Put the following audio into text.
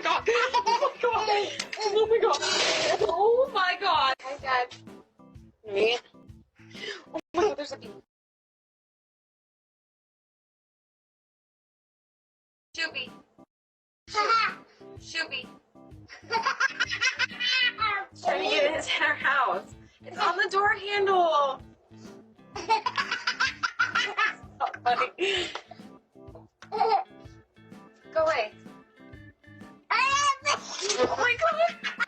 god. Oh my god. Oh my god. Oh my god. Hi, Dad. Me? Oh my god, there's a bee. Shooby. Shooby. Trying to get in his house. It's on the door handle. So funny. Go away. Oh my god.